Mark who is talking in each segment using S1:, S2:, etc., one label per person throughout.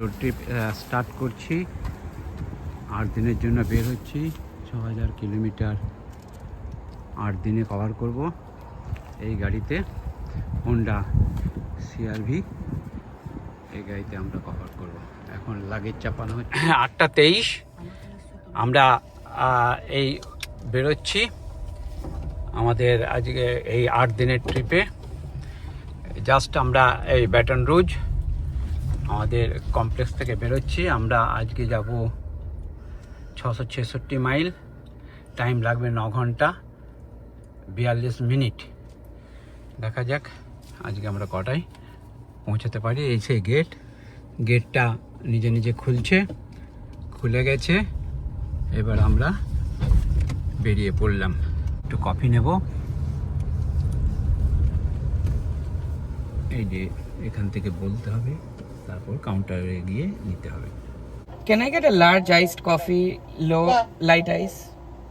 S1: Road trip start করছি। 8 দিনের জন্য বের হচ্ছি। 6000 কিলোমিটার 8 দিনে কভার করব এই গাড়িতে। হোন্ডা CR-V এই গাড়িতে আমরা কভার করব। এখন লাগেজ চাপানো হচ্ছে। 8:23 আমরা এই বেরোচ্ছি আমাদের আজকে এই 8 দিনের ট্রিপে। জাস্ট আমরা এই ব্যাটন রুজ আমাদের কমপ্লেক্স থেকে বেরোচ্ছি। আমরা আজকে যাব 666 মাইল। টাইম লাগবে 9 ঘন্টা 42 মিনিট। দেখা যাক আজকে আমরা কটায় পৌঁছাতে পারি। এই সেই গেটটা নিজে নিজে খুলে গেছে। এবার আমরা বেরিয়ে পড়লাম। একটু কফি নেব। এই যে এখান থেকে বলতে হবে, তারপর কাউন্টারে গিয়ে নিতে হবে।
S2: Can I get a large iced coffee, low, light ice?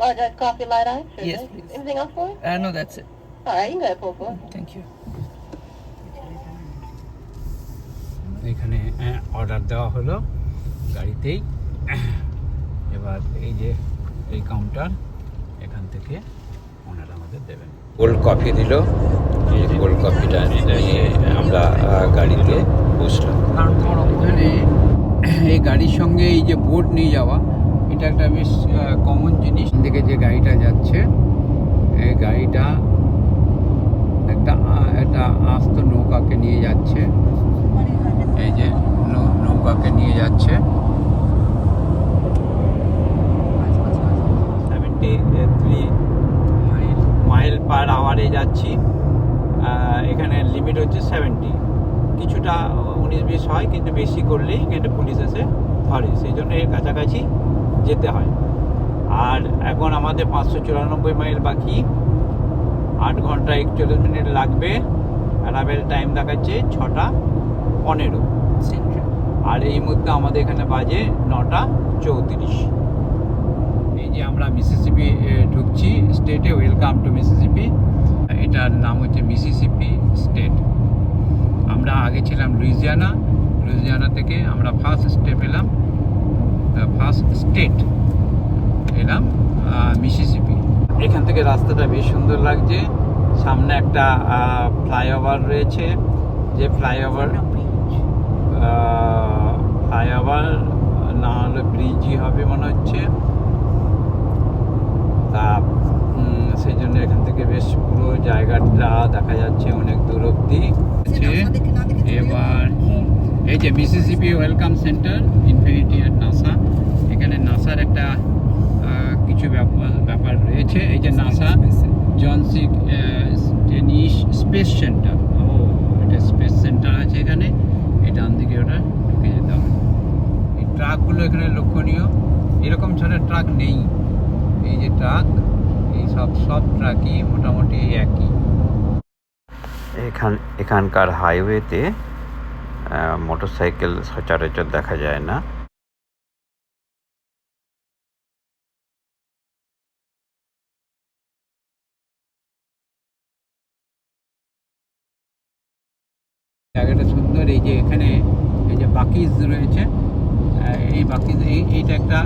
S3: Large iced coffee, light ice? Sure
S2: Yes,
S3: thing.
S2: please.
S3: Anything else for you?
S2: No, that's it.
S3: All right, you can go ahead, pull for it.
S2: Thank you.
S1: এখানে order দেওয়া হলো গাড়িতেই। এবার এই যে এই counter, এখান থেকে ওনারা আমাদের দেবেন। কোল্ড কফি দিল। এই কোল্ড কফিটা নিয়ে আমরা গাড়িতে বসলাম। এখানে এই গাড়ির সঙ্গে এই যে বোট নিয়ে যাওয়া, এটা একটা বেশ কমন জিনিস। থেকে যে গাড়িটা যাচ্ছে, এই গাড়িটা একটা আস্ত নৌকাকে নিয়ে যাচ্ছে। এই যে নৌকাকে নিয়ে যাচ্ছে। 73 মাইল পার আওয়ারে যাচ্ছি। এখানে লিমিট হচ্ছে 70। কিছুটা 19-20 হয়, কিন্তু বেশি করলেই কিন্তু পুলিশ এসে ধরে, সেই জন্য এর কাছাকাছি যেতে হয়। আর এখন আমাদের 594 মাইল বাকি। 8 ঘন্টা 41 মিনিট লাগবে। অ্যারাইভেল টাইম দেখাচ্ছে 6:15। আর এই মুহূর্তে আমাদের এখানে বাজে 9:34। এই যে আমরা মিসিসিপি ঢুকছি স্টেটে। Welcome to Mississippi. এটার নাম হচ্ছে মিসিসিপি স্টেট। আমরা আগে ছিলাম লুইজিয়ানা থেকে আমরা ফার্স্ট স্টেট এলাম মিসিসিপি। এখান থেকে রাস্তাটা বেশ সুন্দর লাগছে। সামনে একটা ফ্লাইওভার রয়েছে, যে ফ্লাইওভার না হলে ব্রিজই হবে মনে হচ্ছে। তা সেই জন্য এখান থেকে বেশ পুরো জায়গাটা দেখা যাচ্ছে অনেক দূর অব্দি। এবার এই যে মিসিসিপি ওয়েলকাম সেন্টার, ইনফিনিটি আর নাসা। এখানে নাসার একটা কিছু ব্যাপার রয়েছে। এই যে নাসা জন সি টেনিস স্পেস সেন্টার। এটা স্পেস সেন্টার আছে এখানে। এই ডান দিকে ওটা ঢুকে যেতে হবে। এই ট্রাকগুলো এখানে লক্ষণীয়। এরকম ছাড়া ট্রাক নেই। এই যে ট্রাক, এই সব ট্রাকই মোটামুটি একই। এখানকার হাইওয়েতে মোটরসাইকেল সচরাচর দেখা যায় না। জায়গাটা সুন্দর। এই যে এখানে এই যে বাকিজ রয়েছে, এই বাকিজ এইটা একটা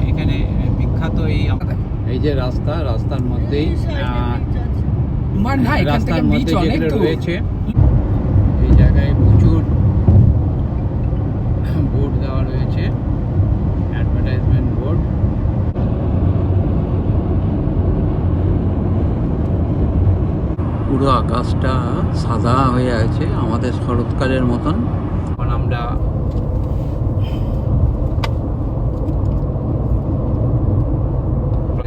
S1: এখানে বিখ্যাত। এই যে রাস্তার মধ্যেই রাস্তার মধ্যে যেগুলো রয়েছে, এই জায়গায় প্রচুর বোর্ড দেওয়া রয়েছে, অ্যাডভার্টাইজমেন্ট বোর্ড। পুরো আকাশটা সাদা হয়ে আছে, আমাদের শরৎকালের মতন। এখন আমরা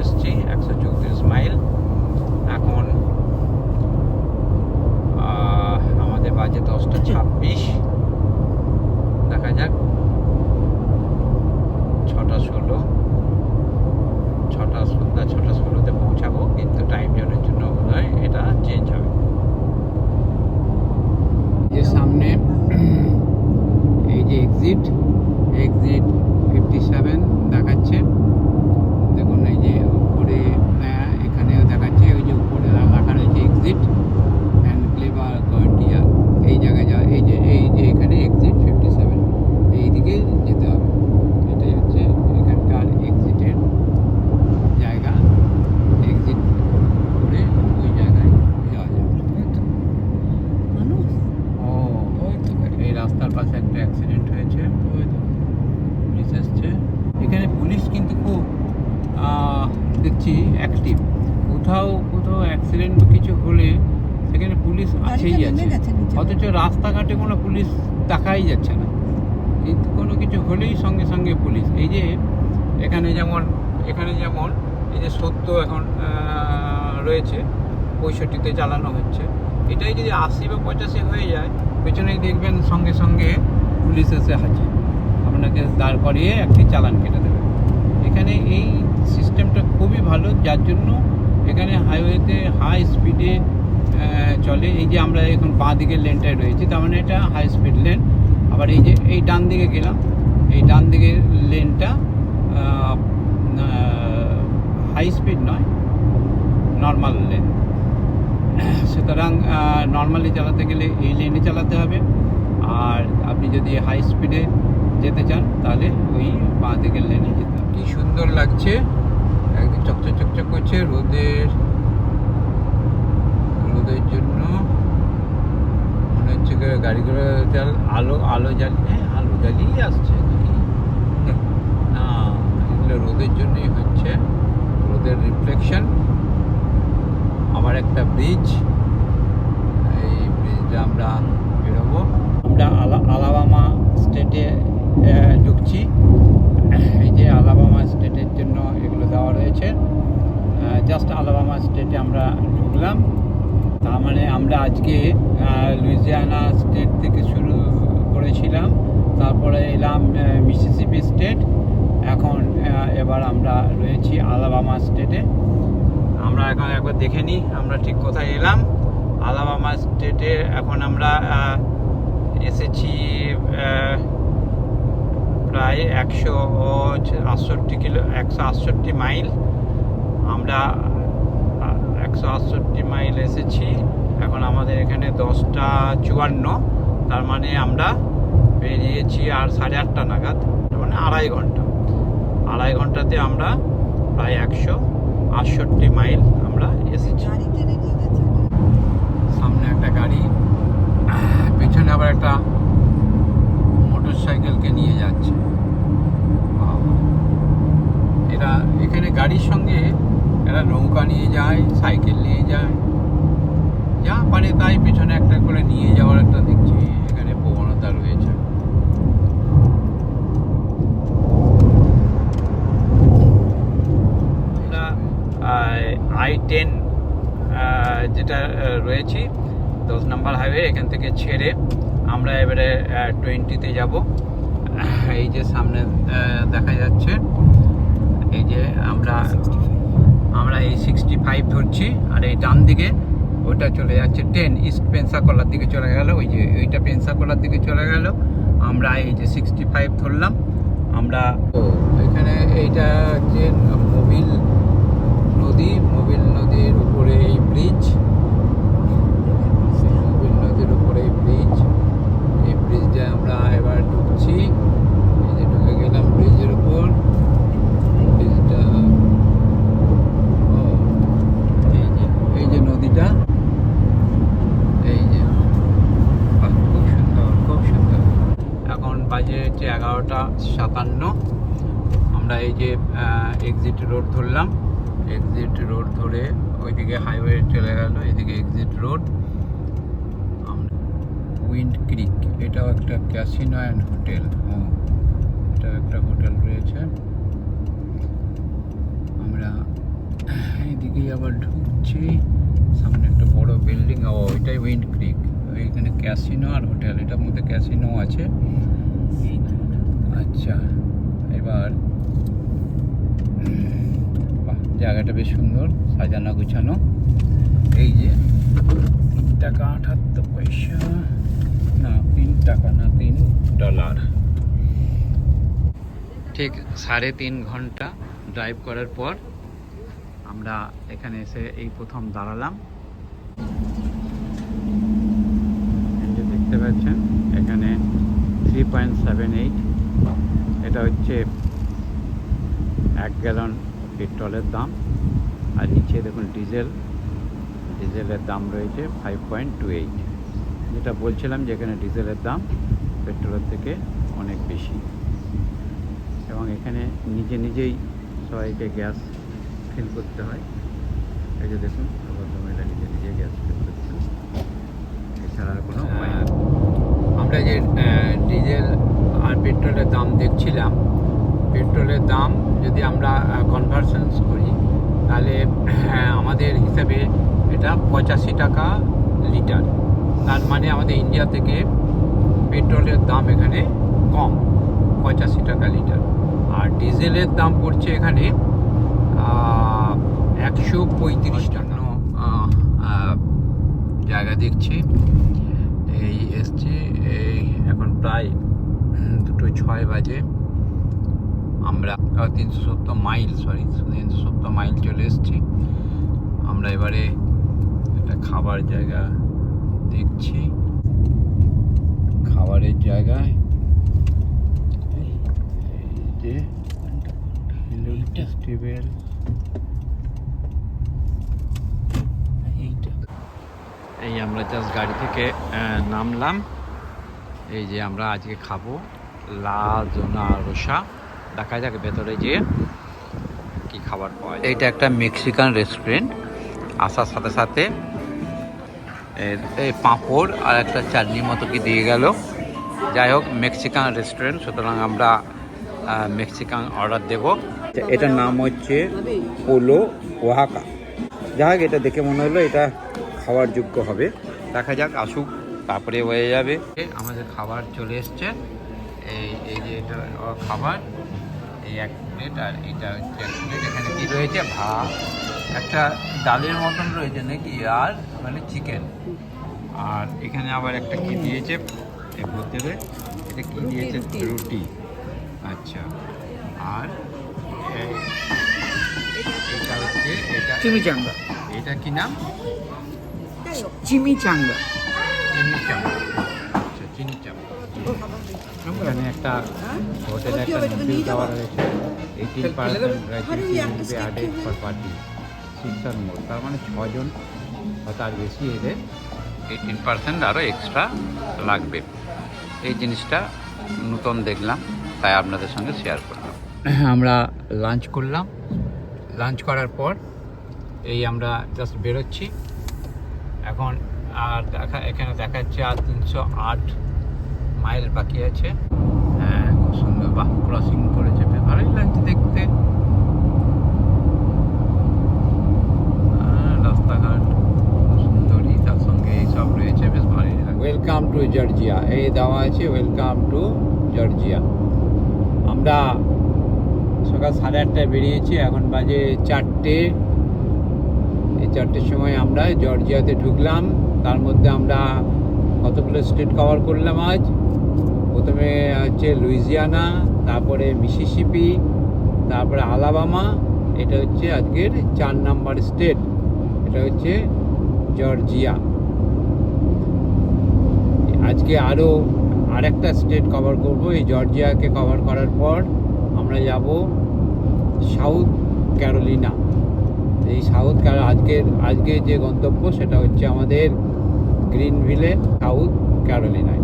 S1: এসছি 134 মাইল। এখন আমাদের বাজে 10:26। দেখা যাক 6:16তে পৌঁছাবো, কিন্তু টাইম জোনের জন্য বোধহয় এটা চেঞ্জ হবে। যে সামনে এই যে এক্সিট 57 দেখাচ্ছে। দেখুন এই যে উপরে এখানেও দেখাচ্ছে, ওই যে উপরে লেখা রয়েছে এক্সিট অ্যান্ড ক্লেভার গর্টিয়া। এই জায়গায় এই যে এখানে এক্সিট 57। এইদিকে কোথাও অ্যাক্সিডেন্ট বা কিছু হলে সেখানে পুলিশ আছেই আছে, অথচ রাস্তাঘাটে কোনো পুলিশ দেখাই যাচ্ছে না। কিন্তু কোনো কিছু হলেই সঙ্গে সঙ্গে পুলিশ। এই যে এখানে যেমন এই যে 70 এখন রয়েছে, 65-তে চালানো হচ্ছে। এটাই যদি 80 বা 85 হয়ে যায়, পেছনেই দেখবেন সঙ্গে সঙ্গে পুলিশ এসে হাজির, আপনাকে দাঁড় করিয়ে একটি চালান কেটে দেবে। এখানে এই সিস্টেমটা খুবই ভালো, যার জন্য এখানে হাইওয়েতে হাই স্পিডে চলে। এই যে আমরা এখন বাঁ দিকের লেনটায় রয়েছি, তার মানে এটা হাই স্পিড লেন। আবার এই যে এই ডান দিকে গেলাম, এই ডান দিকের লেনটা হাই স্পিড নয়, নর্মাল লেন। সুতরাং নর্মালি চালাতে গেলে এই লেনে চালাতে হবে, আর আপনি যদি হাই স্পিডে যেতে চান তাহলে ওই বাঁ দিকের লেনে যেতে হবে। কি সুন্দর লাগছে, একদম চকচক চকচক করছে রোদের জন্য। মনে হচ্ছে গাড়িগুলো আলো জ্বালিয়ে আসছে নাকি না, এগুলো রোদের জন্যই হচ্ছে, রোদের রিফ্লেকশন। আবার একটা ব্রিজ, এই ব্রিজটা আমরা বেরোবো। আমরা আলাবামা স্টেটে ঢুকছি। এই যে আলাবামা স্টেটের জন্য এগুলো দেওয়া রয়েছে, জাস্ট আলাবামা স্টেটে আমরা ঢুকলাম। তার মানে আমরা আজকে লুইজিয়ানা স্টেট থেকে শুরু করেছিলাম, তারপরে এলাম মিসিসিপি স্টেট, এখন এবার আমরা রয়েছি আলাবামা স্টেটে। আমরা এখন একবার দেখে নিই আমরা ঠিক কোথায় এলাম। আলাবামা স্টেটে এখন আমরা এসেছি প্রায় 168 মাইল। আমরা 168 মাইল এসেছি। এখন আমাদের এখানে 10:54, তার মানে আমরা বেরিয়েছি আর 8:30 নাগাদ, মানে আড়াই ঘন্টাতে আমরা প্রায় 168 মাইল আমরা এসেছি। সামনে একটা গাড়ি, পেছনে আবার একটা মোটর সাইকেলকে নিয়ে যাচ্ছে। এরা এখানে গাড়ির সঙ্গে এরা নৌকা নিয়ে যায়, সাইকেল নিয়ে যায়, যা পারে তাই পেছনে একটা করে নিয়ে যাওয়ার একটা দেখছি এখানে প্রবণতা রয়েছে। আমরা I-10 যেটা রয়েছি 10 নম্বর হাইওয়ে, এখান থেকে ছেড়ে আমরা এবারে 20-তে যাব। এই যে সামনে দেখা যাচ্ছে, এই যে আমরা এই 65 ধরছি, আর এই ডান দিকে ওটা চলে যাচ্ছে 10 ইস্ট পেনসাকোলার দিকে চলে গেল। ওই যে ওইটা পেনসাকোলার দিকে চলে গেল, আমরা এই যে 65 ধরলাম। আমরা এখানে এইটা হচ্ছে মোবিল নদীর উপরে এই ব্রিজ, মোবিল নদীর উপরে এই ব্রিজে আমরা এবার ঢুকছি। এই যে ঢুকে গেলাম ব্রিজের উপর। ব্রিজটা এই যে নদীটা, এই যে খুব সুন্দর। এখন বাজে হচ্ছে 11:57। আমরা এই যে এক্সিট রোড ধরলাম, এক্সিট রোড ধরে ওইদিকে হাইওয়ে চলে গেল, এদিকে এক্সিট রোড। উইন্ড ক্রিক, এটাও একটা ক্যাসিনো অ্যান্ড হোটেল। এটা একটা হোটেল রয়েছে। আমরা এইদিকেই আবার ঢুকছি, সামনে একটা বড় বিল্ডিং। এটাই উইন্ড ক্রিক, এইখানে ক্যাসিনো আর হোটেল, এটার মধ্যে ক্যাসিনো আছে। আচ্ছা, এবার জায়গাটা বেশ সুন্দর, সাজানো গুছানো। এই যে $3.78 না, $3 ঠিক 3.5 ঘন্টা ড্রাইভ করার পর আমরা এখানে এসে এই প্রথম দাঁড়ালাম। দেখতে পাচ্ছেন এখানে 3.78, এটা হচ্ছে 1 গ্যালন পেট্রোলের দাম। আর নিচে দেখুন ডিজেলের দাম রয়েছে 5.28। যেটা বলছিলাম যে এখানে ডিজেলের দাম পেট্রোলের থেকে অনেক বেশি, এবং এখানে নিজেই সবাইকে গ্যাস ফিল করতে হয়। এই যে দেখুন ভদ্রমহিলা নিজে নিজে গ্যাস ফিল করছেন, এছাড়া আর কোনো উপায় নেই। আমরা যে ডিজেল আর পেট্রোলের দাম দেখছিলাম, পেট্রোলের দাম যদি আমরা কনভার্সনস করি তাহলে আমাদের হিসাবে এটা 85 টাকা লিটার। তার মানে আমাদের ইন্ডিয়া থেকে পেট্রোলের দাম এখানে কম, 85 টাকা লিটার। আর ডিজেলের দাম পড়ছে এখানে 135 টাকা। জায়গা দেখছি, এই এসছি, এই এখন প্রায় 2:06 বাজে। আমরা 370 মাইল, 370 মাইল চলে এসেছি। আমরা এবারে একটা খাবার জায়গা দেখছি, খাবারের জায়গায় এই যে ফেস্টিভ্যাল, এই আমরা জাস্ট গাড়ি থেকে নামলাম। এই যে আমরা আজকে খাবো লা জোনা রোসা। দেখা যাক ভেতরে যেয়ে কি খাবার পাওয়া যায়। এইটা একটা মেক্সিকান রেস্টুরেন্ট, আসার সাথে সাথে এই পাঁপড় আর একটা চাটনির মতো কি দিয়ে গেল। যাই হোক, মেক্সিকান রেস্টুরেন্ট, সুতরাং আমরা মেক্সিকান অর্ডার দেব। এটার নাম হচ্ছে পোলো ওয়াহাকা। যাই হোক, এটা দেখে মনে হলো এটা খাওয়ার যোগ্য হবে। দেখা যাক, আসুক, তারপরে হয়ে যাবে। আমাদের খাবার চলে এসছে। এই যে এটা খাবার, এই 1 প্লেট আর এটা হচ্ছে 1 প্লেট। এখানে কি রয়েছে? ভাত, একটা ডালের মতন রয়েছে নাকি, আর মানে চিকেন। আর এখানে আবার একটা কি দিয়েছে ভেতরে, এটা কি দিয়েছে? রুটি। আচ্ছা, আর এটা হচ্ছে এটা
S2: চিমিচাঙ্গা।
S1: এটা কি নাম?
S2: চিমিচাঙ্গা।
S1: চিনি চামচ। আচ্ছা, চিনি চামচ। এখানে একটা হোটেলে একটা নুডল দেওয়া রয়েছে। 18% gratuity will be added for party, 6 or more। তার মানে 6 জন বা তার বেশি এলে 18% আরও এক্সট্রা লাগবে। এই জিনিসটা নতুন দেখলাম, তাই আপনাদের সঙ্গে শেয়ার করলাম। আমরা লাঞ্চ করলাম। লাঞ্চ করার পর এই আমরা জাস্ট বেরোচ্ছি এখন। আর এখানে দেখাচ্ছে আর 308 মাইল বাকি আছে। হ্যাঁ, খুব সুন্দর, বাহ, ক্রসিং করেছে, বেশ ভালোই লাগছে দেখতে। রাস্তাঘাট সুন্দরই, তার সঙ্গে এইসব রয়েছে, বেশ ভালোই লাগে। ওয়েলকাম টু জর্জিয়া, এই দেওয়া আছে ওয়েলকাম টু জর্জিয়া। আমরা সকাল 8:30টায় বেরিয়েছি, এখন বাজে 4টে। এই 4টের সময় আমরা জর্জিয়াতে ঢুকলাম। তার মধ্যে আমরা কতগুলো স্টেট কভার করলাম আজ। প্রথমে হচ্ছে লুইজিয়ানা, তারপরে মিসিসিপি, তারপরে আলাবামা। এটা হচ্ছে আজকের 4 নাম্বার স্টেট, এটা হচ্ছে জর্জিয়া। আজকে আরও আরেকটা স্টেট কভার করব। এই জর্জিয়াকে কভার করার পর আমরা যাব সাউথ ক্যারোলিনা। এই আজকে যে গন্তব্য সেটা হচ্ছে আমাদের গ্রিনভিলে, সাউথ ক্যারোলিনায়।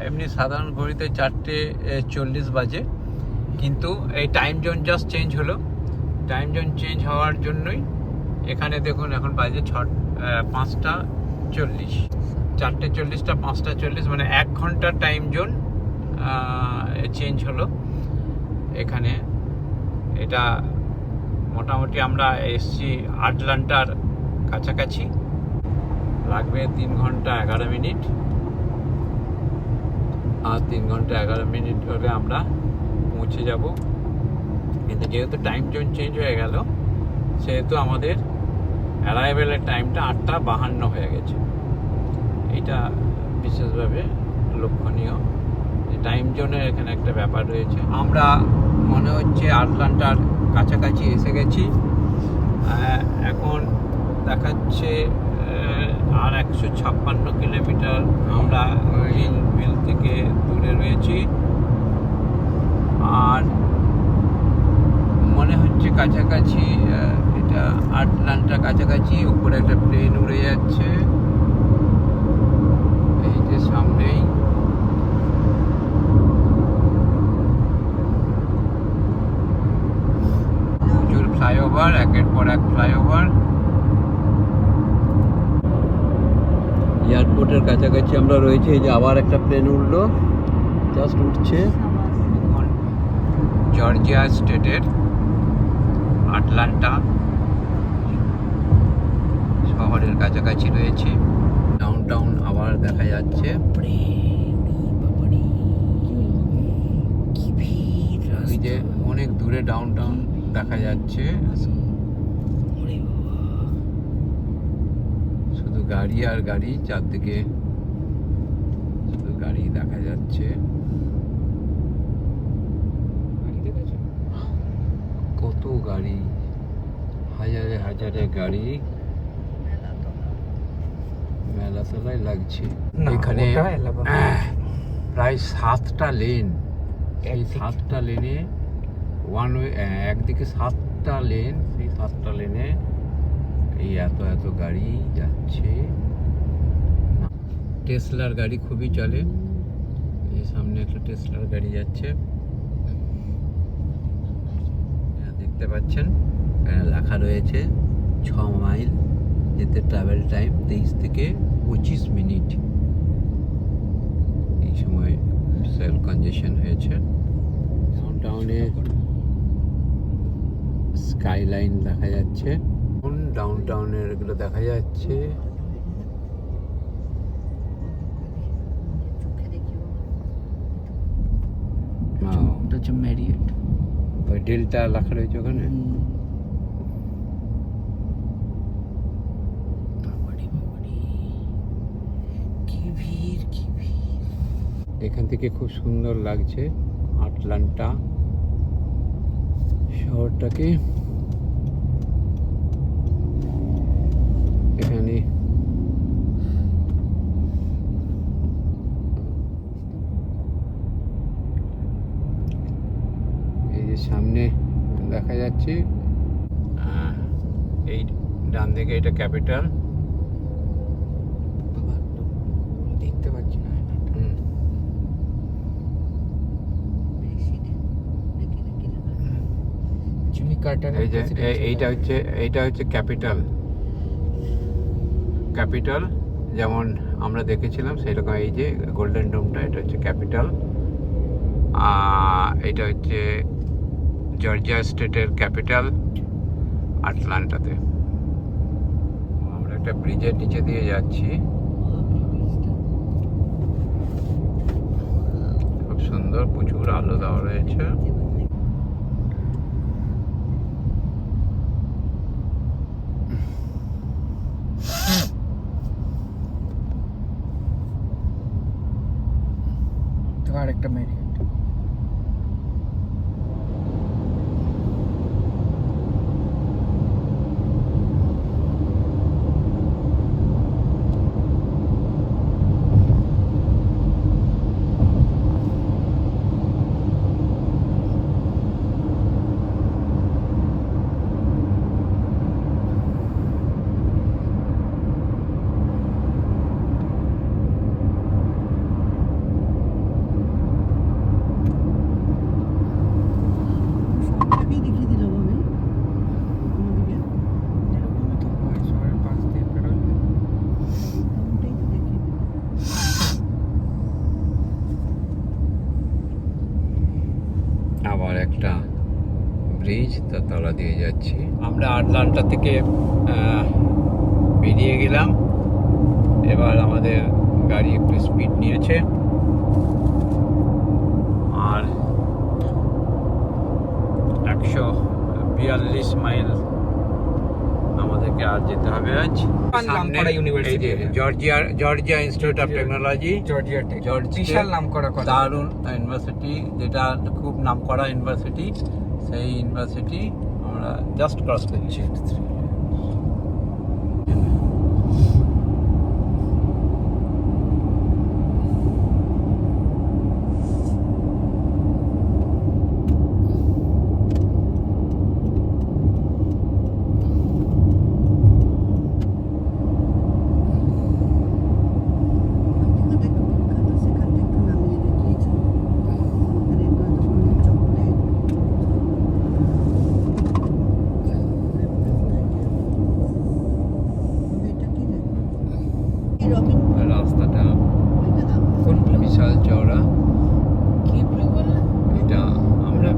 S1: এমনি সাধারণ ঘড়িতে 4:40 বাজে, কিন্তু এই টাইম জোন জাস্ট চেঞ্জ হলো। টাইম জোন চেঞ্জ হওয়ার জন্যই এখানে দেখুন এখন বাজে 5:40। 4:40টা 5:40, মানে 1 ঘন্টার টাইম জোন চেঞ্জ হলো এখানে। এটা মোটামুটি আমরা এসছি আটলান্টার কাছাকাছি। লাগবে 3 ঘন্টা 11 মিনিট, আর 3 ঘন্টা 11 মিনিট হলে আমরা পৌঁছে যাব। কিন্তু যেহেতু টাইম জোন চেঞ্জ হয়ে গেল, সেহেতু আমাদের অ্যারাইভেলের টাইমটা 8:52 হয়ে গেছে। এটা বিশেষভাবে লক্ষণীয়, টাইম জোনের এখানে একটা ব্যাপার রয়েছে। আমরা মনে হচ্ছে আটলান্টার কাছাকাছি এসে গেছি। এখন দেখাচ্ছে আর 156 কিলোমিটার আমরা গ্রিনভিল থেকে দূরে রয়েছি। আর মনে হচ্ছে কাছাকাছি, এটা আটলান্টা কাছাকাছি। উপরে একটা প্লেন উড়ে যাচ্ছে, এই যে সামনেই। প্রচুর ফ্লাইওভার, ফ্লাইওভার, একের পর এক ফ্লাইওভার। এয়ারপোর্টের কাছাকাছি আমরা রয়েছে। এই যে আবার একটা প্লেন উঠলো, জাস্ট উঠছে। এখন জর্জিয়া স্টেটের আটলান্টা শহরের কাছাকাছি রয়েছে। ডাউনটাউন আবার দেখা যাচ্ছে। ওই যে অনেক দূরে ডাউনটাউন দেখা যাচ্ছে, শুধু গাড়ি আর গাড়ি, চারদিকে শুধু গাড়ি দেখা যাচ্ছে। কত গাড়ি, হাজারে হাজারে গাড়ি, মেলা তোলাই লাগছে। এখানে প্রায় 7টা লেন, এই 7টা লেনে ওয়ান ওয়ে, একদিকে 7টা লেন, সেই 7টা লেনে এই এত এত গাড়ি যাচ্ছে। টেসলার গাড়ি খুবই চলে। এই সামনে একটা টেসলার গাড়ি যাচ্ছে, দেখতে পাচ্ছেন। লেখা রয়েছে 6 মাইল যেতে ট্রাভেল টাইম 23 থেকে 25 মিনিট। এই সময় বিশাল কনজেশন হয়েছে। ডাউনটাউনে স্কাইলাইন দেখা যাচ্ছে, ডাউনটাউনের এগুলো দেখা যাচ্ছে।
S2: ম্যারিয়েট,
S1: ওই ডেল্টা লেখা রয়েছে ওখানে। এখান থেকে খুব সুন্দর লাগছে আটলান্টা শহরটাকে। এখানে এই যে সামনে দেখা যাচ্ছে, এই ডান দিকে এটা ক্যাপিটাল।
S2: দেখতে পাচ্ছি না। জিমি কার্টার,
S1: এই যে এইটা হচ্ছে ক্যাপিটাল। ক্যাপিটাল যেমন আমরা দেখেছিলাম সেরকম, এই যে গোল্ডেন ডোমটা, এটা হচ্ছে ক্যাপিটাল। এটা হচ্ছে জর্জিয়া স্টেটের ক্যাপিটাল আটলান্টাতে। আমরা একটা ব্রিজের নিচে দিয়ে যাচ্ছি, খুব সুন্দর, প্রচুর আলো দেওয়া রয়েছে।
S2: আর একটা ম্যারিয়েট।
S1: আবার একটা ব্রিজ, তার তলা দিয়ে যাচ্ছি। আমরা আটলান্টা থেকে বেরিয়ে গেলাম। এবার আমাদের গাড়ি একটু স্পিড নিয়েছে, আর 142 মাইল আমাদেরকে আর যেতে হবে আজ।
S2: নামকরা university,
S1: Georgia Institute of Technology,
S2: Georgia Tech, বিশাল নামকরা কলেজ,
S1: দারুণ ইউনিভার্সিটি, যেটা খুব নামকরা ইউনিভার্সিটি। সেই ইউনিভার্সিটি আমরা জাস্ট ক্রস করছি।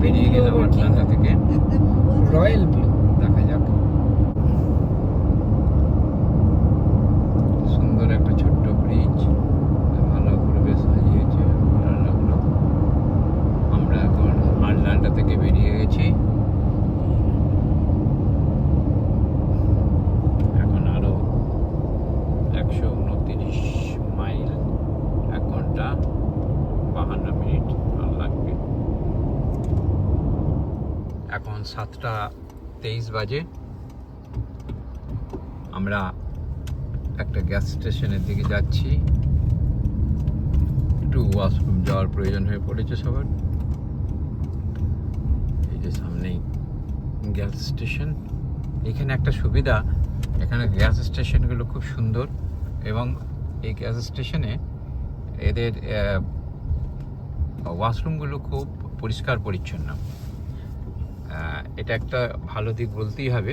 S1: বেরিয়ে গেলাম আটলান্টা থেকে।
S2: Royal blue.
S1: দেখা যাক। সুন্দর একটা ছোট্ট ব্রিজ, ভালো পরিবেশ সাজিয়েছে, ভালো লাগলো। আমরা এখন আটলান্টা থেকে বেরিয়ে গেছি। এখন আরো 129 মাইল, 1 ঘন্টা 52 মিনিট আর লাগবে। এখন 7:23 বাজে। আমরা একটা গ্যাস স্টেশনের দিকে যাচ্ছি। একটু ওয়াশরুম যাওয়ার প্রয়োজন হয়ে পড়েছে সবার। এই যে সামনেই গ্যাস স্টেশন। এখানে একটা সুবিধা, এখানে গ্যাস স্টেশনগুলো খুব সুন্দর, এবং এই গ্যাস স্টেশনে এদের ওয়াশরুমগুলো খুব পরিষ্কার পরিচ্ছন্ন। এটা একটা ভালো দিক বলতেই হবে।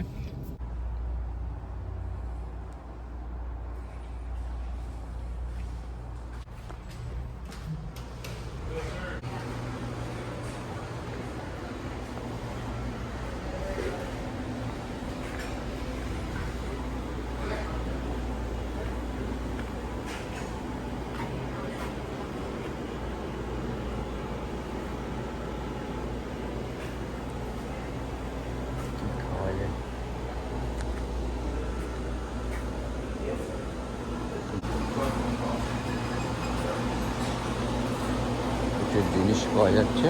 S1: প্রচুর জিনিস পাওয়া যাচ্ছে।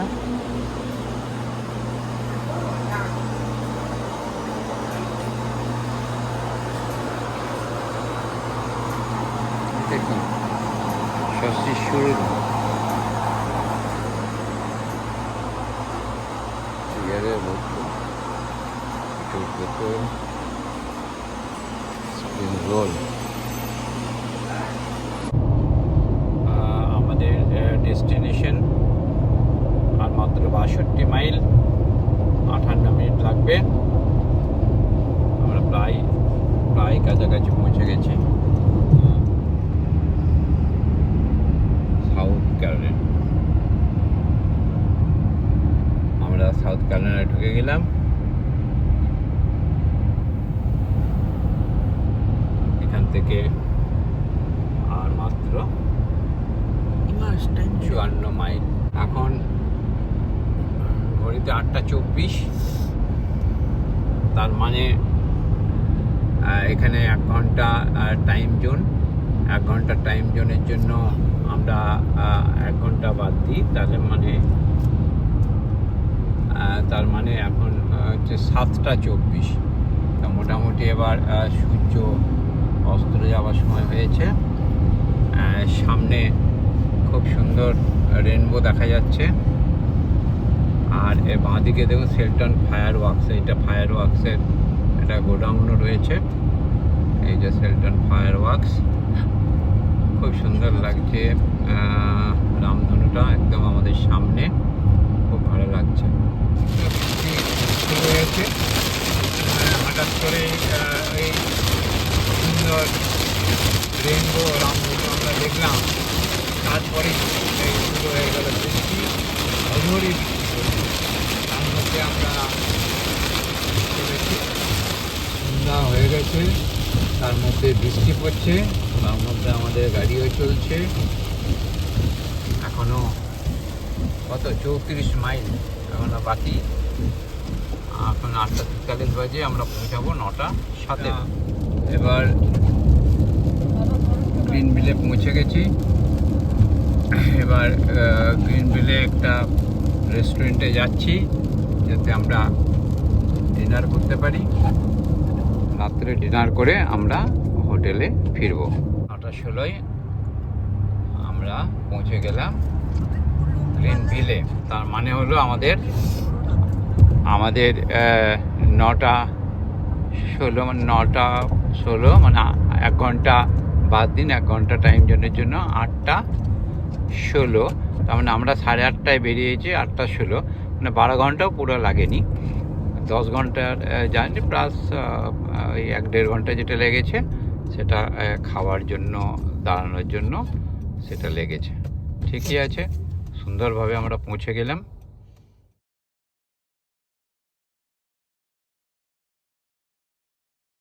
S1: দেখুন শশী শুরু সিগারেট বোতল, স্প্রিং রোল। আমাদের ডেস্টিনেশন আর মাত্র 62 মাইল, 58 মিনিট লাগবে। আমরা প্রায় কাছাকাছি পৌঁছে গেছি। South Carolina. আমরা সাউথ ক্যারোলিনায় ঢুকে গেলাম। এখান থেকে আর মাত্র 54 মাইল। এখন ঘড়িতে 8:24। তার মানে এখানে 1 ঘন্টা টাইম জোন। 1 ঘন্টা টাইম জোনের জন্য আমরা 1 ঘন্টা বাদ দিই, তার মানে এখন হচ্ছে 7:24। তা মোটামুটি এবার সূর্য অস্ত যাওয়ার সময় হয়েছে। সামনে খুব সুন্দর রেনবো দেখা যাচ্ছে। আর এর বাঁদিকে দেখুন শেলটন ফায়ার ওয়ার্কস। এইটা ফায়ার ওয়ার্কসের একটা গোডাউনও রয়েছে। এই যে শেলটন ফায়ার ওয়ার্কস, খুব সুন্দর লাগছে। রামধনুটা একদম আমাদের সামনে, খুব ভালো লাগছে। শুরু হয়েছে হঠাৎ করে এই সুন্দর রেনবো রামধনু আমরা দেখলাম। তারপরে এই শুরু হয়ে গেল বৃষ্টি, অঝোরই বৃষ্টি করছে। তার মধ্যে আমরা চলেছি, সন্ধ্যা হয়ে গেছে, তার মধ্যে বৃষ্টি পড়ছে, তার মধ্যে আমাদের গাড়িও চলছে। এখনো কত 34 মাইল এখনো বাকি। এখন 8:43 বাজে, আমরা পৌঁছাবো 9:07। এবার গ্রিনভিলে পৌঁছে গেছি। এবার গ্রিনভিলে একটা রেস্টুরেন্টে যাচ্ছি, যাতে আমরা ডিনার করতে পারি। রাত্রে ডিনার করে আমরা হোটেলে ফিরবো। 9:16 আমরা পৌঁছে গেলাম গ্রিনভিলে। তার মানে হলো আমাদের 9:16 মানে 9:16 মানে 1 ঘন্টা বাদ দিন, 1 ঘন্টা টাইম জোনের জন্য 8:16। তার মানে আমরা 8:30টায় বেরিয়েছি, 8:16 মানে 12 ঘন্টাও পুরো লাগেনি। 10 ঘন্টার জার্নি প্লাস ওই 1-1.5 ঘন্টা যেটা লেগেছে, সেটা খাওয়ার জন্য, দাঁড়ানোর জন্য সেটা লেগেছে। ঠিকই আছে, সুন্দরভাবে আমরা পৌঁছে গেলাম।